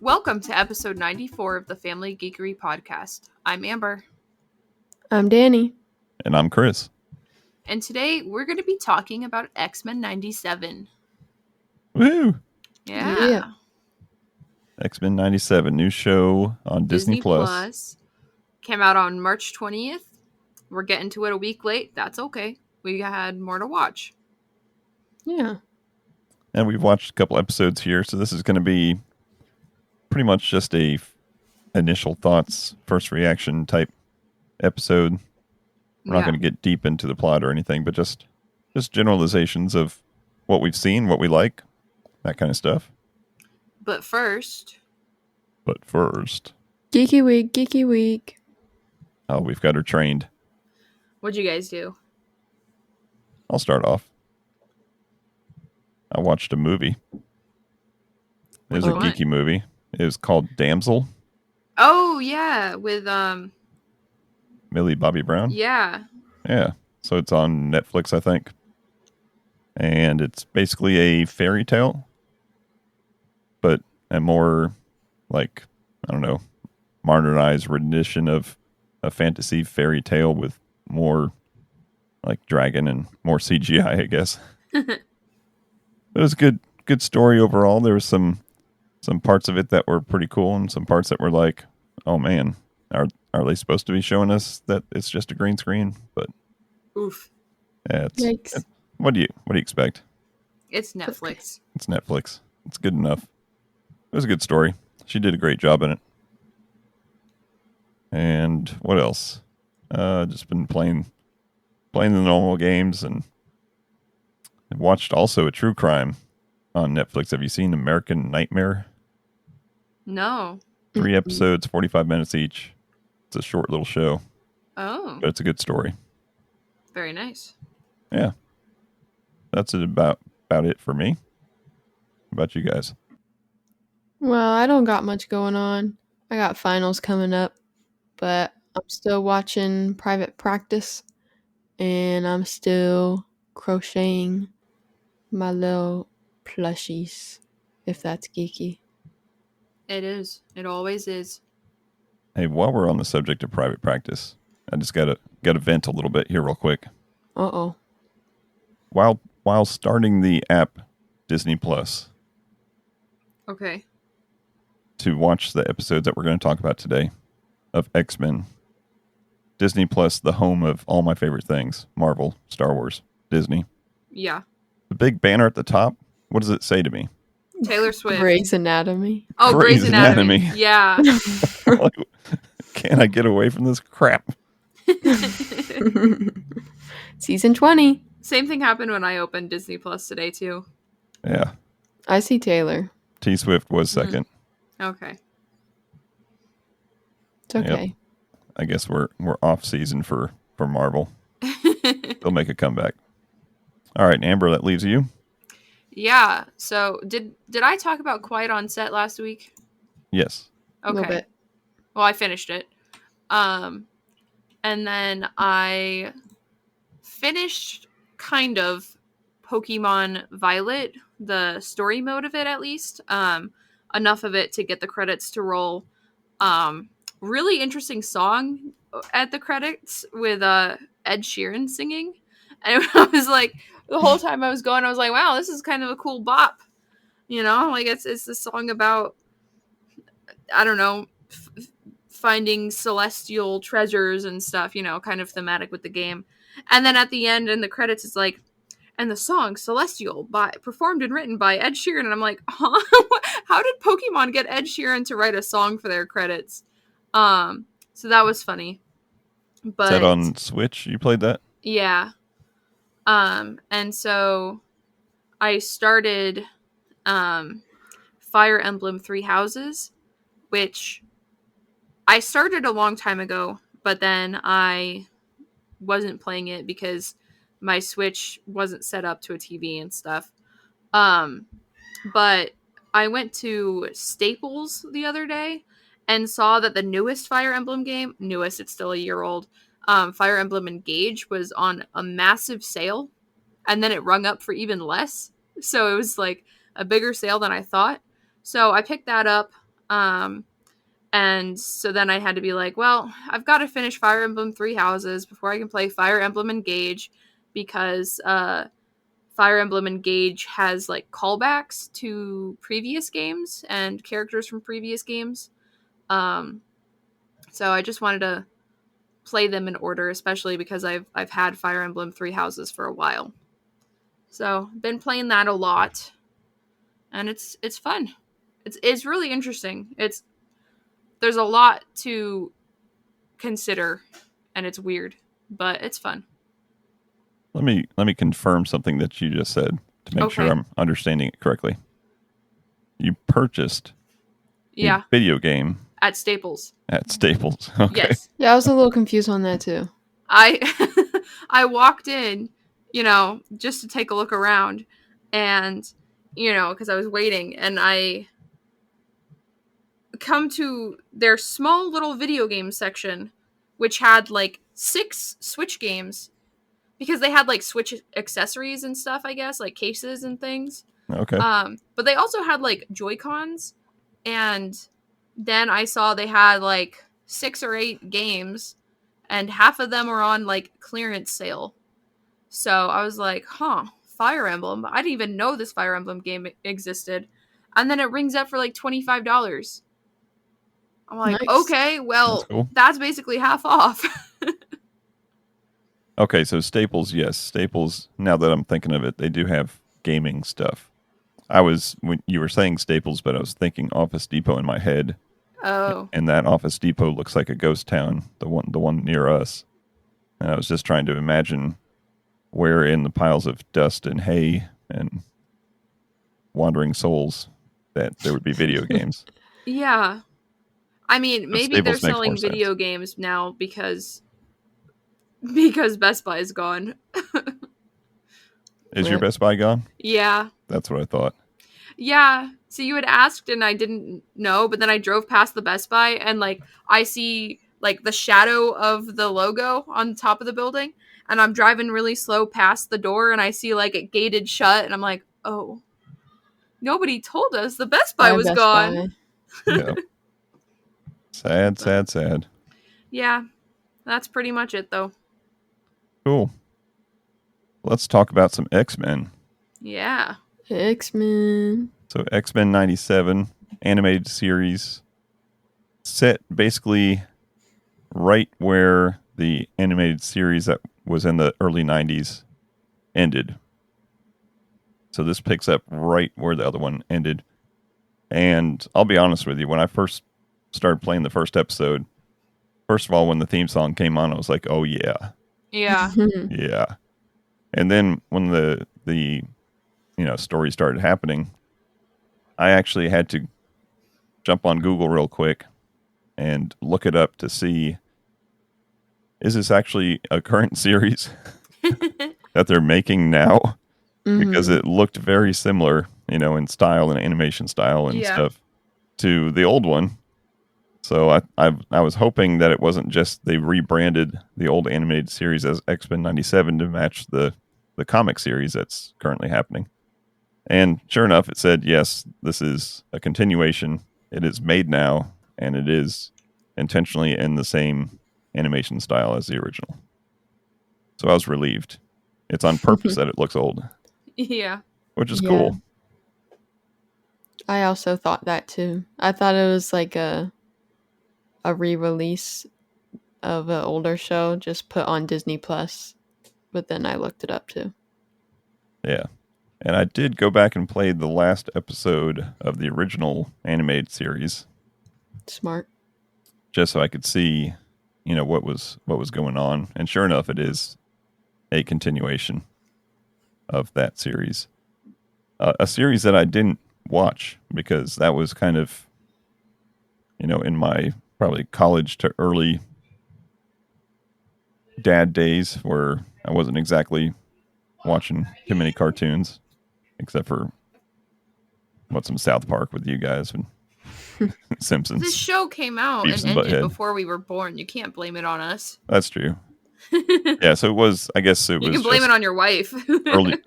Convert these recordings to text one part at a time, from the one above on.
Welcome to episode 94 of the Family Geekery Podcast. I'm Amber. I'm Danny. And I'm Chris. And today we're going to be talking about X-Men 97. Woo! Yeah. X-Men 97, new show on Disney Plus. Came out on March 20th. We're getting to it a week late. That's okay. We had more to watch. Yeah. And we've watched a couple episodes here, so this is going to be pretty much just a initial thoughts, first reaction type episode. We're not going to get deep into the plot or anything, but just generalizations of what we've seen, what we like, that kind of stuff. But first... Geeky Week. Oh, we've got her trained. What'd you guys do? I'll start off. I watched a movie. It was a geeky movie. It was called Damsel. Oh, yeah, with Millie Bobby Brown. Yeah. Yeah. So it's on Netflix, I think. And it's basically a fairy tale, but a more, like, I don't know, modernized rendition of a fantasy fairy tale with more, like, dragon and more CGI, I guess. It was a good story overall. There was some parts of it that were pretty cool and some parts that were like, oh man, are they supposed to be showing us that it's just a green screen? But oof. Yeah, what do you expect? It's Netflix. It's Netflix. It's good enough. It was a good story. She did a great job in it. And what else? Just been playing the normal games, and I've watched also a true crime on Netflix. Have you seen American Nightmare? No. 3 episodes, 45 minutes each. It's a short little show. Oh. But it's a good story. Very nice. Yeah. That's about it for me. How about you guys? Well, I don't got much going on. I got finals coming up, but I'm still watching Private Practice, and I'm still crocheting my little plushies, if that's geeky. It is. It always is. Hey, while we're on the subject of Private Practice, I just gotta vent a little bit here real quick. Uh-oh. While starting the app Disney Plus. Okay. To watch the episodes that we're going to talk about today of X-Men. Disney Plus, the home of all my favorite things. Marvel, Star Wars, Disney. Yeah. The big banner at the top, what does it say to me? Taylor Swift. Grey's Anatomy. Oh, Grey's Anatomy. Yeah. Can I get away from this crap? Season 20. Same thing happened when I opened Disney Plus today, too. Yeah. I see Taylor. T Swift was second. Okay. It's okay. Yep. I guess we're off season for Marvel. They'll make a comeback. All right, Amber, that leaves you. Yeah. So did I talk about Quiet on Set last week? Yes. Okay. A little bit. Well, I finished it. And then I finished kind of Pokemon Violet, the story mode of it at least. Enough of it to get the credits to roll. Really interesting song at the credits with Ed Sheeran singing. And I was like, the whole time I was going, I was like, wow, this is kind of a cool bop. You know, like it's a song about, I don't know, finding celestial treasures and stuff, you know, kind of thematic with the game. And then at the end in the credits, it's like, and the song Celestial performed and written by Ed Sheeran. And I'm like, huh? How did Pokemon get Ed Sheeran to write a song for their credits? So that was funny. But is that on Switch? You played that? Yeah. And so I started Fire Emblem Three Houses, which I started a long time ago, but then I wasn't playing it because my Switch wasn't set up to a TV and stuff. But I went to Staples the other day and saw that the newest Fire Emblem game, it's still a year old, Fire Emblem Engage was on a massive sale, and then it rung up for even less. So it was like a bigger sale than I thought. So I picked that up. And so then I had to be like, well, I've got to finish Fire Emblem Three Houses before I can play Fire Emblem Engage, because Fire Emblem Engage has like callbacks to previous games and characters from previous games. So I just wanted to play them in order, especially because I've had Fire Emblem Three Houses for a while. So been playing that a lot, and it's fun. It's really interesting. There's a lot to consider, and it's weird, but it's fun. Let me confirm something that you just said to make sure I'm understanding it correctly. You purchased a video game at Staples. At Staples. Okay. Yes. Yeah, I was a little confused on that too. I walked in, just to take a look around, and because I was waiting, and I come to their small little video game section, which had like 6 Switch games, because they had like Switch accessories and stuff, I guess, like cases and things. Okay. But they also had like Joy-Cons, and then I saw they had like 6 or 8 games, and half of them were on like clearance sale. So I was like, Fire Emblem. I didn't even know this Fire Emblem game existed. And then it rings up for like $25. I'm like, Nice. okay, well, cool. That's basically half off. Okay, so Staples, yes. Staples, now that I'm thinking of it, they do have gaming stuff. When you were saying Staples, but I was thinking Office Depot in my head. Oh. And that Office Depot looks like a ghost town, the one near us. And I was just trying to imagine where in the piles of dust and hay and wandering souls that there would be video games. Yeah. I mean, maybe they're selling video sense. games now because Best Buy is gone. Is your Best Buy gone? Yeah. That's what I thought. Yeah. So you had asked and I didn't know, but then I drove past the Best Buy and like I see like the shadow of the logo on top of the building, and I'm driving really slow past the door and I see like it gated shut, and I'm like, oh, nobody told us the Best Buy was gone. Yeah. Sad. Yeah. That's pretty much it though. Cool. Let's talk about some X-Men. Yeah. X-Men. So X-Men 97 animated series set basically right where the animated series that was in the early 90s ended. So this picks up right where the other one ended. And I'll be honest with you, when I first started playing the first episode, first of all, when the theme song came on, I was like, oh yeah. Yeah. Yeah. And then when the story started happening, I actually had to jump on Google real quick and look it up to see, is this actually a current series that they're making now? Because it looked very similar, in style and animation style and stuff to the old one. So I was hoping that it wasn't just they rebranded the old animated series as X-Men 97 to match the comic series that's currently happening. And sure enough, it said, yes, this is a continuation. It is made now, and it is intentionally in the same animation style as the original. So I was relieved. It's on purpose that it looks old. Yeah. Which is cool. I also thought that too. I thought it was like a re-release of an older show just put on Disney Plus. But then I looked it up too. Yeah. And I did go back and play the last episode of the original animated series. Smart. Just so I could see, what was going on. And sure enough, it is a continuation of that series. A series that I didn't watch because that was kind of, in my probably college to early dad days where I wasn't exactly watching too many cartoons, except for some South Park with you guys and Simpsons. This show came out and ended before we were born. You can't blame it on us. That's true. Yeah, so it was. I guess it was. You can blame it on your wife.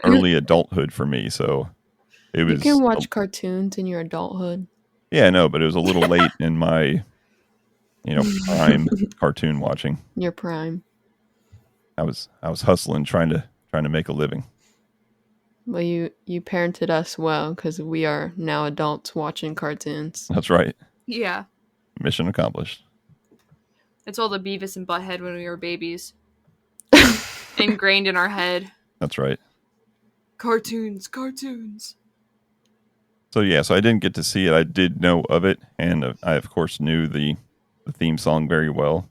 early adulthood for me. So it was. You can watch cartoons in your adulthood. Yeah, no, but it was a little late in my, prime cartoon watching. Your prime. I was hustling, trying to make a living. Well, you parented us well because we are now adults watching cartoons. That's right. Yeah. Mission accomplished. It's all the Beavis and Butthead when we were babies. Ingrained in our head. That's right. Cartoons. So yeah, so I didn't get to see it. I did know of it, and I of course knew the theme song very well.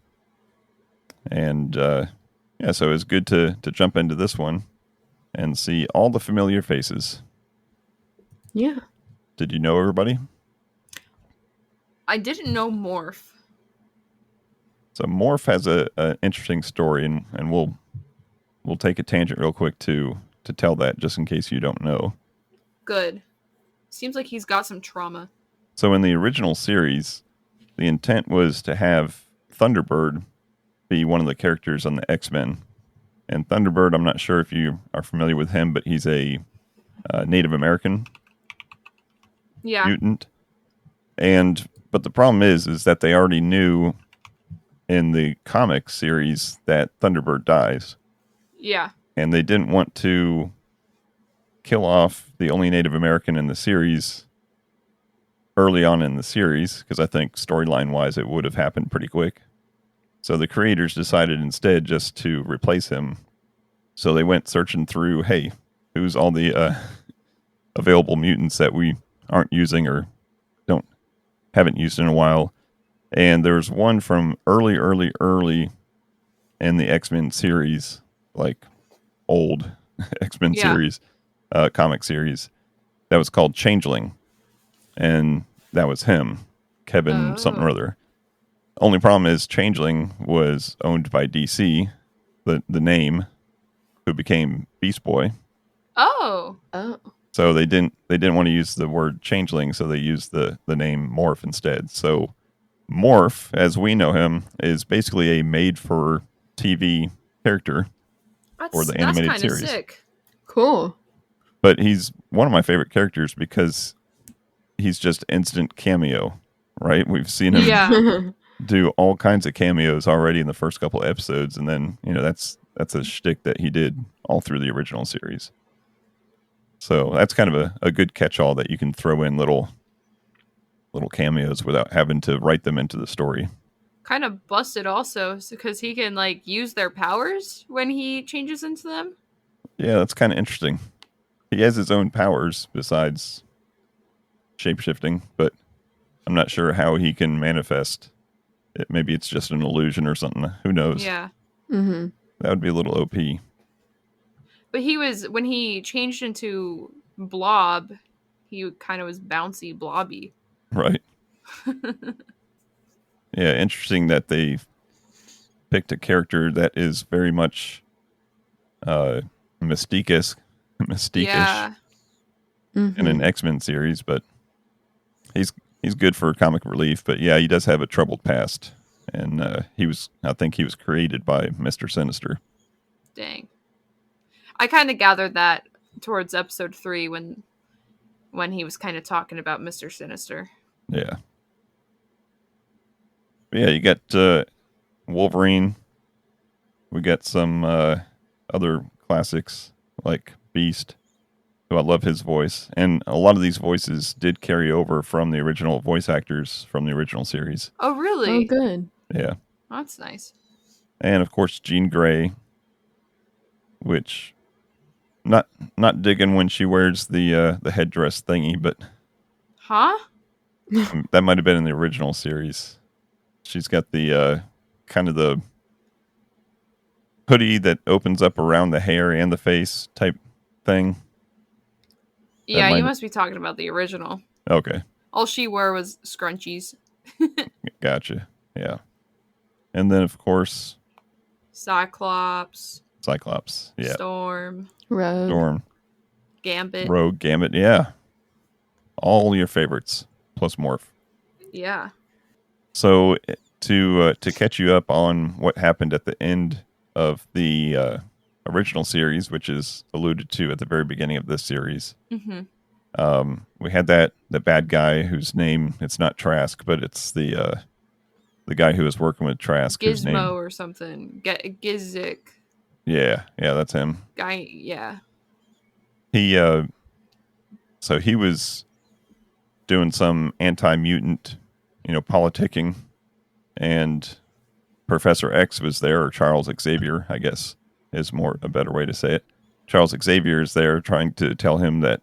And yeah, so it was good to jump into this one and see all the familiar faces. Yeah. Did you know everybody? I didn't know Morph. So Morph has an interesting story, and we'll take a tangent real quick to tell that, just in case you don't know. Good. Seems like he's got some trauma. So in the original series, the intent was to have Thunderbird be one of the characters on the X-Men. And Thunderbird, I'm not sure if you are familiar with him, but he's a Native American mutant. But the problem is that they already knew in the comic series that Thunderbird dies. Yeah. And they didn't want to kill off the only Native American in the series early on in the series, because I think storyline-wise it would have happened pretty quick. So the creators decided instead just to replace him. So they went searching through, hey, who's all the available mutants that we aren't using or haven't used in a while. And there's one from early in the X-Men series, like old X-Men series, comic series, that was called Changeling. And that was him, Kevin something or other. Only problem is Changeling was owned by DC, the name, who became Beast Boy. Oh. So they didn't want to use the word Changeling, so they used the name Morph instead. So Morph, as we know him, is basically a made-for-TV character for the animated series. That's kind of sick. Cool. But he's one of my favorite characters because he's just instant cameo, right? We've seen him do all kinds of cameos already in the first couple episodes, and then that's a shtick that he did all through the original series. So that's kind of a good catch-all that you can throw in little cameos without having to write them into the story. Kind of busted also, because he can use their powers when he changes into them. Yeah, that's kind of interesting. He has his own powers besides shape-shifting, but I'm not sure how he can manifest it. Maybe it's just an illusion or something. Who knows? Yeah. Mm-hmm. That would be a little OP. But when he changed into Blob, he kind of was bouncy, blobby. Right. Yeah, interesting that they picked a character that is very much Mystique-ish Yeah. in an X-Men series, but he's good for comic relief. But yeah, he does have a troubled past, and I think he was created by Mr. Sinister. Dang. I kind of gathered that towards episode 3 when he was kind of talking about Mr. Sinister. Yeah. Yeah, you got Wolverine. We got some other classics like Beast, who I love his voice. And a lot of these voices did carry over from the original voice actors from the original series. Oh, really? Oh, good. Yeah. Oh, that's nice. And of course, Jean Grey, which not digging when she wears the headdress thingy, but huh? That might have been in the original series. She's got the kind of the hoodie that opens up around the hair and the face type thing. Yeah, you must be talking about the original. Okay. All she wore was scrunchies. Gotcha. Yeah. And then, of course, Cyclops. Yeah. Storm. Gambit. Rogue. Gambit. Yeah. All your favorites plus Morph. Yeah. So to catch you up on what happened at the end of the original series, which is alluded to at the very beginning of this series, We had the bad guy whose name, it's not Trask, but it's the guy who was working with Trask, whose name, Gizmo or something. Gizik yeah, that's him. guy. Yeah. He so he was doing some anti-mutant, politicking, and Professor X was there, or Charles Xavier, I guess is a better way to say it. Charles Xavier is there trying to tell him that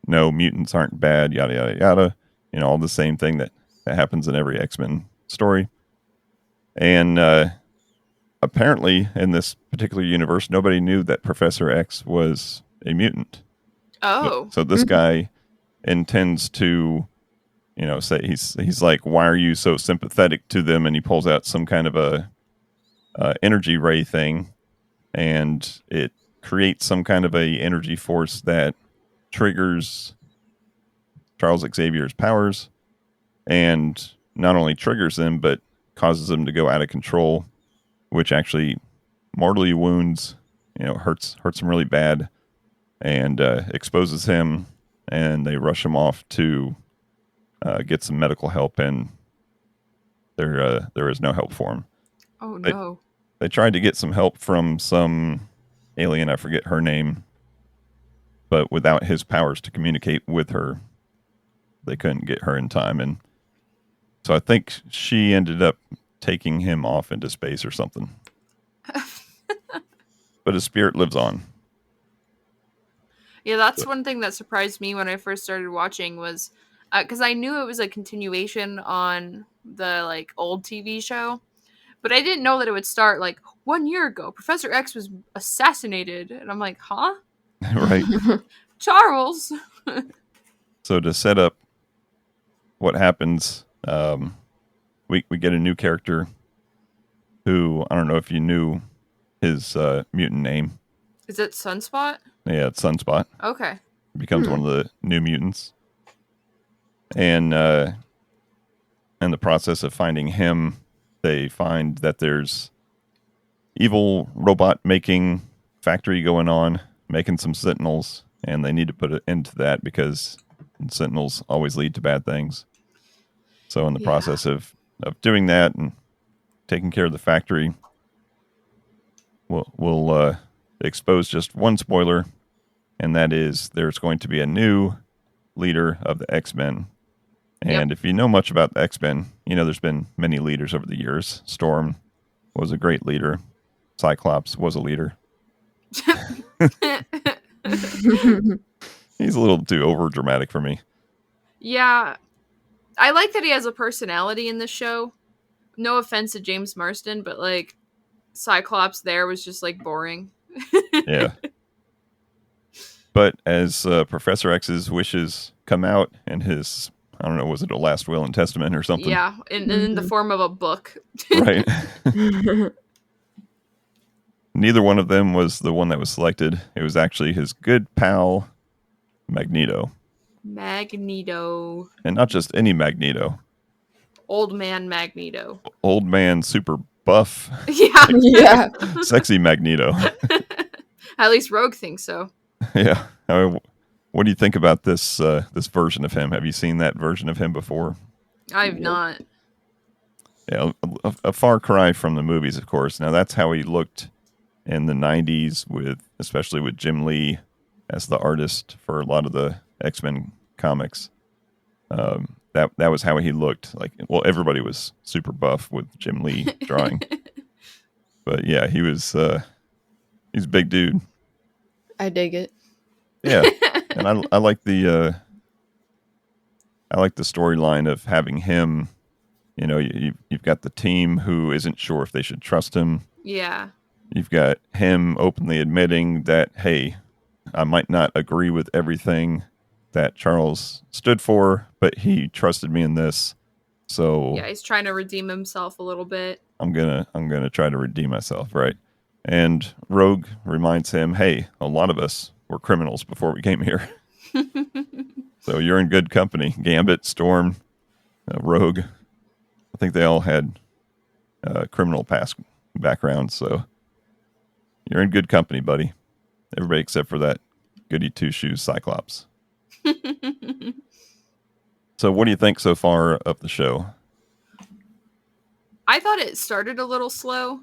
no, mutants aren't bad, yada yada yada. All the same thing that happens in every X-Men story. And apparently, in this particular universe, nobody knew that Professor X was a mutant. Oh. So this guy intends to, say he's like, why are you so sympathetic to them? And he pulls out some kind of a energy ray thing, and it creates some kind of a energy force that triggers Charles Xavier's powers, and not only triggers them, but causes them to go out of control, which actually mortally wounds, hurts him really bad, and exposes him, and they rush him off to get some medical help, and there is no help for him. Oh no. They tried to get some help from some alien, I forget her name, but without his powers to communicate with her, they couldn't get her in time. And so I think she ended up taking him off into space or something. But his spirit lives on. Yeah, that's one thing that surprised me when I first started watching was because I knew it was a continuation on the old TV show, but I didn't know that it would start 1 year ago. Professor X was assassinated, and I'm like, huh? Right. Charles. So to set up what happens, we get a new character who, I don't know if you knew his mutant name. Is it Sunspot? Yeah, it's Sunspot. Okay. Becomes one of the new mutants. And in the process of finding him, they find that there's evil robot making factory going on, making some Sentinels, and they need to put an end to that because Sentinels always lead to bad things. So in the process of doing that and taking care of the factory, we'll expose just one spoiler, and that is there's going to be a new leader of the X-Men. And if you know much about the X-Men, there's been many leaders over the years. Storm was a great leader. Cyclops was a leader. He's a little too over dramatic for me. Yeah. I like that he has a personality in this show. No offense to James Marsden, but Cyclops there was just boring. Yeah. But as Professor X's wishes come out and his, I don't know, was it a last will and testament or something? Yeah, in the form of a book. Right. Neither one of them was the one that was selected. It was actually his good pal, Magneto. Magneto. And not just any Magneto. Old man Magneto. Old man, super buff. Yeah. Yeah. Sexy Magneto. At least Rogue thinks so. Yeah. What do you think about this this version of him? Have you seen that version of him before? I've not. Yeah, a far cry from the movies, of course. Now, that's how he looked in the 90s, especially with Jim Lee as the artist for a lot of the X-Men comics. That was how he looked. Everybody was super buff with Jim Lee drawing. But yeah, he's a big dude. I dig it. Yeah, and I like the storyline of having him. You've got the team who isn't sure if they should trust him. Yeah. You've got him openly admitting that, hey, I might not agree with everything that Charles stood for, but he trusted me in this. So yeah, he's trying to redeem himself a little bit. I'm gonna try to redeem myself, right? And Rogue reminds him, hey, a lot of us were criminals before we came here. So you're in good company. Gambit, Storm, Rogue. I think they all had criminal past backgrounds, so you're in good company, buddy. Everybody except for that goody two-shoes Cyclops. So what do you think so far of the show? I thought it started a little slow.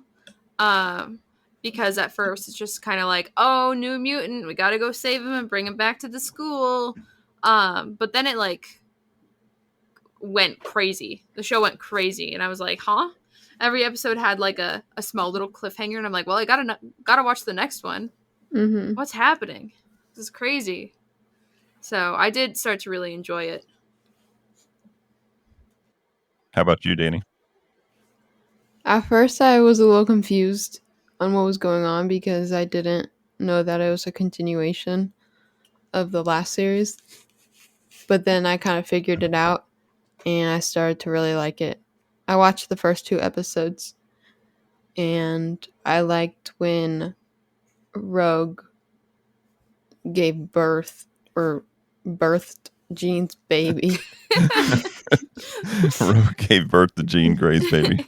Because at first it's just kind of like, oh, new mutant, we gotta go save him and bring him back to the school. But then it like went crazy. The show went crazy, and I was like, huh? Every episode had like a small little cliffhanger, and I'm like, well, I gotta watch the next one. Mm-hmm. What's happening? This is crazy. So I did start to really enjoy it. How about you, Danny? At first, I was a little confused on what was going on because I didn't know that it was a continuation of the last series. But then I kind of figured it out, and I started to really like it. I watched the first 2 episodes, and I liked when Rogue gave birth or birthed Jean's baby. Rogue gave birth to Jean Grey's baby.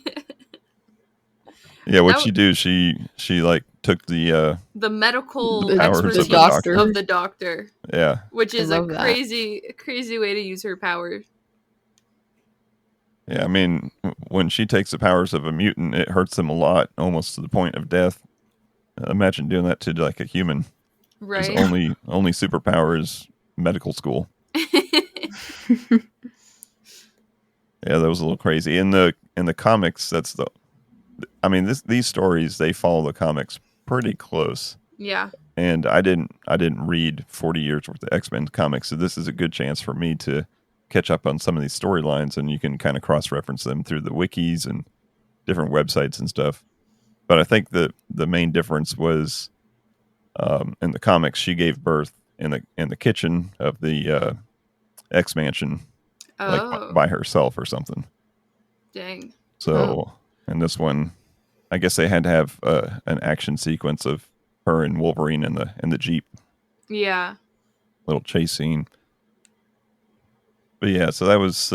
Yeah, what'd she do? She like took the medical powers expertise of the doctor. of the doctor. Yeah. Which is I a love that. crazy way to use her power. Yeah, I mean, when she takes the powers of a mutant, it hurts them a lot, almost to the point of death. Imagine doing that to like a human. Right. His only superpower is medical school. Yeah, that was a little crazy. In the comics, these stories, they follow the comics pretty close. Yeah. And I didn't read 40 years worth of X-Men comics, so this is a good chance for me to catch up on some of these storylines, and you can kind of cross-reference them through the wikis and different websites and stuff. But I think the main difference was in the comics, she gave birth in the kitchen of the X-Mansion, like by herself or something. Dang. So in this one, I guess they had to have an action sequence of her and Wolverine in the Jeep. Yeah. Little chase scene. But yeah, so that was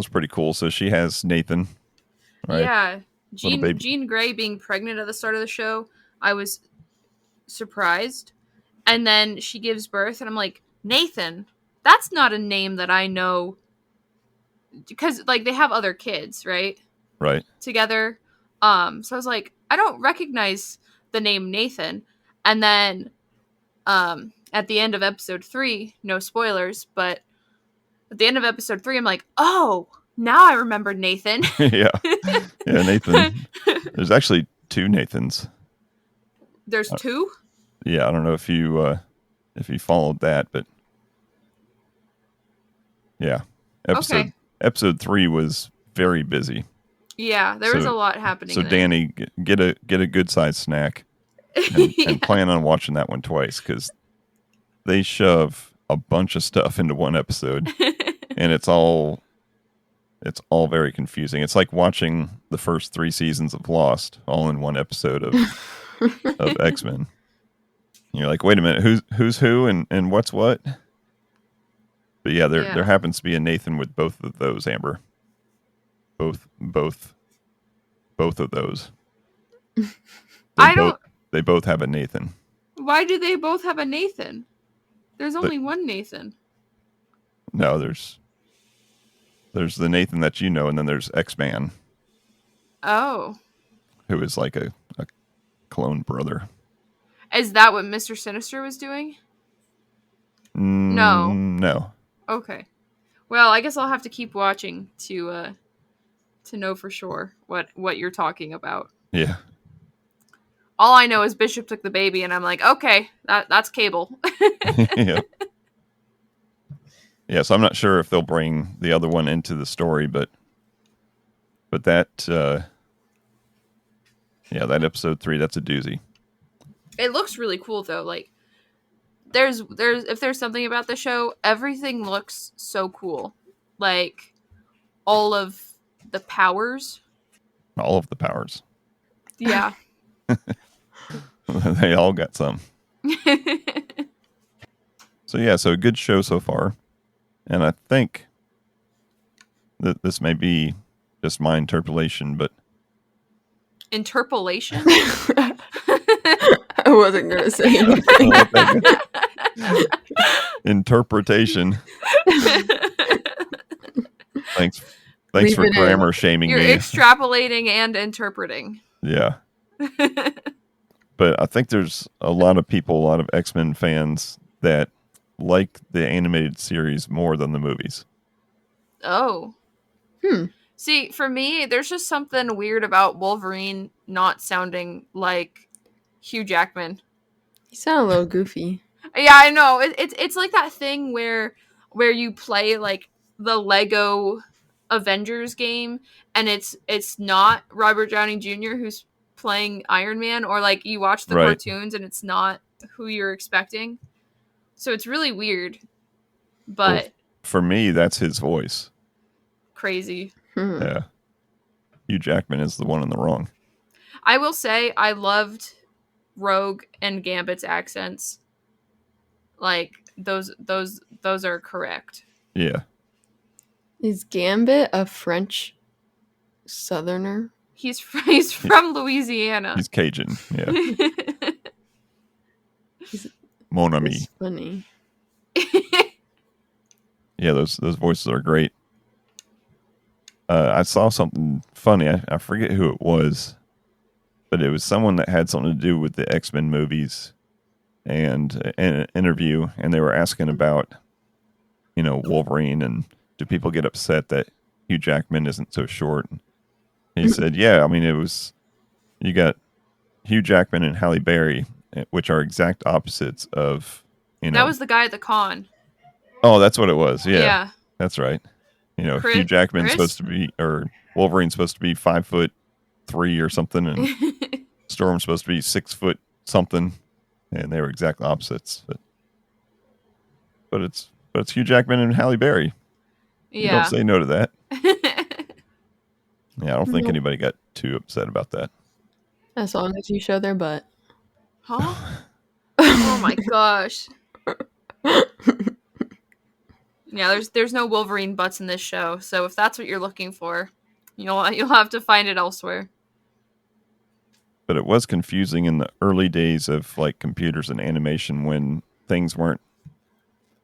pretty cool. So she has Nathan, right? Yeah. Jean Grey being pregnant at the start of the show, I was surprised. And then she gives birth, and I'm like, Nathan, that's not a name that I know. Because, like, they have other kids, right? Right. Together. So I was like, I don't recognize the name Nathan. And then at the end of episode 3, no spoilers, but at the end of episode 3, I'm like, oh, now I remember Nathan. Yeah, Nathan. There's actually 2 Nathans. There's 2? Yeah, I don't know if you followed that, but yeah, episode 3 was very busy. Yeah, there was a lot happening. So there. Danny, get a good sized snack and plan on watching that one twice, because they shove a bunch of stuff into one episode, and it's all very confusing. It's like watching the first 3 seasons of Lost all in one episode of X-Men. And you're like, wait a minute, who's who and what's what? But yeah, there happens to be a Nathan with both of those, Amber. Both of those. They both have a Nathan. Why do they both have a Nathan? There's only one Nathan. No, there's the Nathan that you know, and then there's X-Man. Oh. Who is like a clone brother. Is that what Mr. Sinister was doing? No. No. Okay. Well, I guess I'll have to keep watching to know for sure what you're talking about. Yeah. All I know is Bishop took the baby, and I'm like, okay, that's Cable. Yeah. Yeah, so I'm not sure if they'll bring the other one into the story, but that that episode 3, that's a doozy. It looks really cool though. Like there's if there's something about the show, everything looks so cool. Like all of the powers. All of the powers. Yeah. They all got some. So a good show so far. And I think that this may be just my interpolation, but... Interpolation? I wasn't going to say anything. interpretation. Thanks Leave for it in. grammar shaming You're me. extrapolating and interpreting. Yeah. But I think there's a lot of people, a lot of X-Men fans that like the animated series more than the movies. Oh. Hmm. See, for me, there's just something weird about Wolverine not sounding like Hugh Jackman. You sound a little goofy. Yeah, I know. It's like that thing where you play like the Lego Avengers game, and it's not Robert Downey Jr. who's playing Iron Man, or like you watch the Right. cartoons and it's not who you're expecting. So it's really weird, but Well, for me, that's his voice. crazy. Yeah. Hugh Jackman is the one in the wrong. I will say I loved Rogue and Gambit's accents. Like those are correct. Yeah. Is Gambit a French Southerner? He's from Louisiana. He's Cajun. Yeah. Mon ami. That's funny. Yeah, those voices are great. I saw something funny. I forget who it was, but it was someone that had something to do with the X-Men movies and an interview, and they were asking about, Wolverine, and do people get upset that Hugh Jackman isn't so short? And he said, yeah, I mean, you got Hugh Jackman and Halle Berry, which are exact opposites of, That was the guy at the con. Oh, that's what it was. Yeah. That's right. Hugh Jackman's Chris? supposed to be, or Wolverine's supposed to be 5'3" or something, and Storm's supposed to be 6 foot something, and they were exact opposites. But it's Hugh Jackman and Halle Berry. You don't say no to that. Yeah, I don't think anybody got too upset about that. As long as you show their butt. Huh? Oh my gosh. Yeah, there's no Wolverine butts in this show, so if that's what you're looking for, you'll have to find it elsewhere. But it was confusing in the early days of like computers and animation when things weren't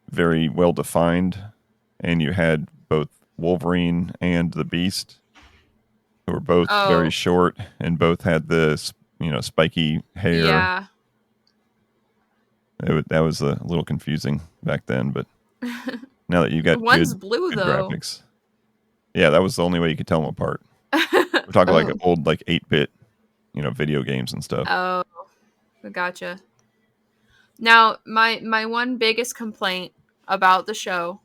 very well defined, and you had both Wolverine and the Beast, who were both very short and both had this, spiky hair. Yeah. That was a little confusing back then, but now that you got one's good, blue good though. graphics, yeah, that was the only way you could tell them apart. We're talking like old 8-bit, video games and stuff. Oh, gotcha. Now, my one biggest complaint about the show: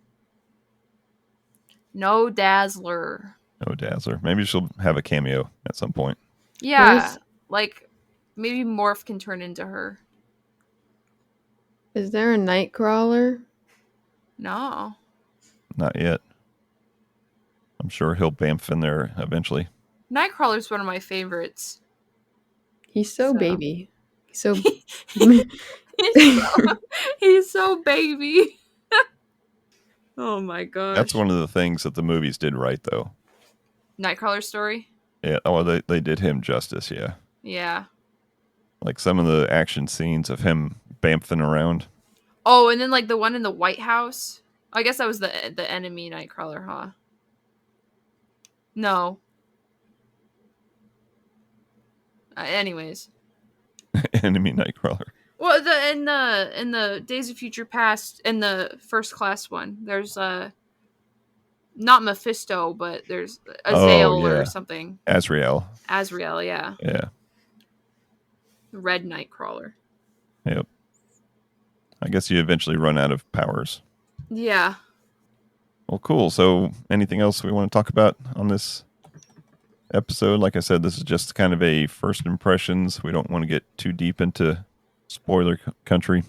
no Dazzler. No Dazzler. Maybe she'll have a cameo at some point. Yeah, like maybe Morph can turn into her. Is there a Nightcrawler? No. Not yet. I'm sure he'll bamf in there eventually. Nightcrawler's one of my favorites. He's so baby. So he's so baby. Oh my gosh. That's one of the things that the movies did right, though. Nightcrawler story? Yeah. Oh, they did him justice. Yeah. Yeah. Like some of the action scenes of him bamfing around. Oh, and then like the one in the White House. I guess that was the enemy Nightcrawler, huh? No. Anyways. Enemy Nightcrawler. Well, in the Days of Future Past, in the First Class one, there's not Mephisto, but there's Azrael or something. Azrael, yeah. Yeah. Red Nightcrawler. Yep. I guess you eventually run out of powers. Yeah. Well, cool. So, anything else we want to talk about on this episode? Like I said, this is just kind of a first impressions. We don't want to get too deep into spoiler country.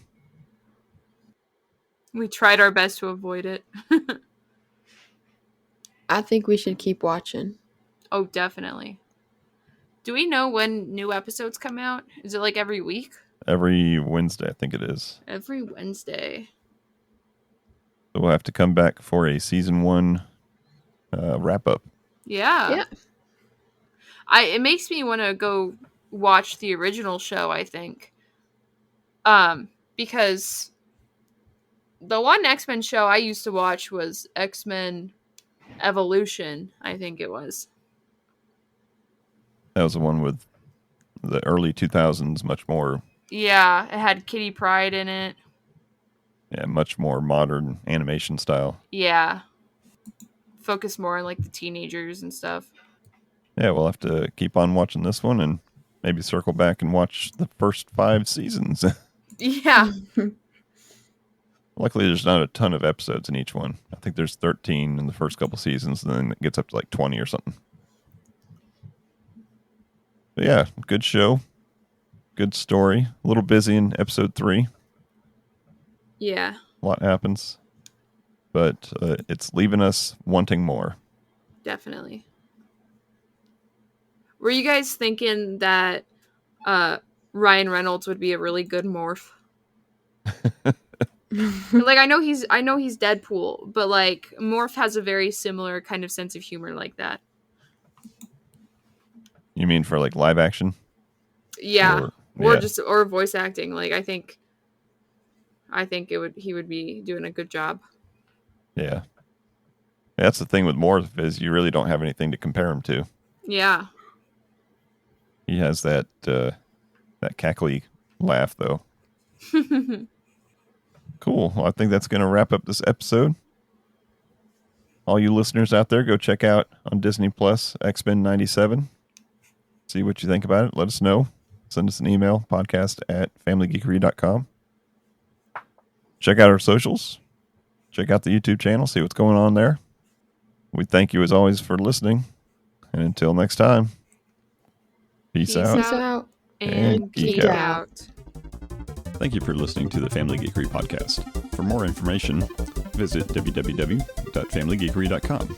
We tried our best to avoid it. I think we should keep watching. Oh, definitely. Do we know when new episodes come out? Is it like every week? Every Wednesday, I think it is. Every Wednesday. So we'll have to come back for a season 1 wrap up. Yeah. It makes me want to go watch the original show, I think. Because The one X-Men show I used to watch was X-Men Evolution, I think it was. That was the one with the early 2000s, much more. Yeah, it had Kitty Pryde in it. Yeah, much more modern animation style. Yeah. Focus more on like the teenagers and stuff. Yeah, we'll have to keep on watching this one and maybe circle back and watch the first 5 seasons. Yeah. Luckily, there's not a ton of episodes in each one. I think there's 13 in the first couple seasons, and then it gets up to like 20 or something. But yeah, good show. Good story. A little busy in episode 3. Yeah. A lot happens. But it's leaving us wanting more. Definitely. Were you guys thinking that Ryan Reynolds would be a really good morph? Like I know he's Deadpool, but like Morph has a very similar kind of sense of humor like that. You mean for like live action? Yeah. Or voice acting. Like I think he would be doing a good job. Yeah. That's the thing with Morph is you really don't have anything to compare him to. Yeah. He has that cackly laugh though. Cool. Well, I think that's going to wrap up this episode. All you listeners out there, go check out on Disney Plus X-Men 97. See what you think about it. Let us know. Send us an email, podcast@familygeekery.com. Check out our socials. Check out the YouTube channel. See what's going on there. We thank you as always for listening. And until next time, peace out. Peace out. And geek out. Thank you for listening to the Family Geekery podcast. For more information, visit www.familygeekery.com.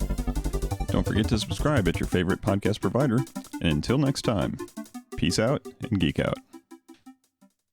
Don't forget to subscribe at your favorite podcast provider. And until next time, peace out and geek out.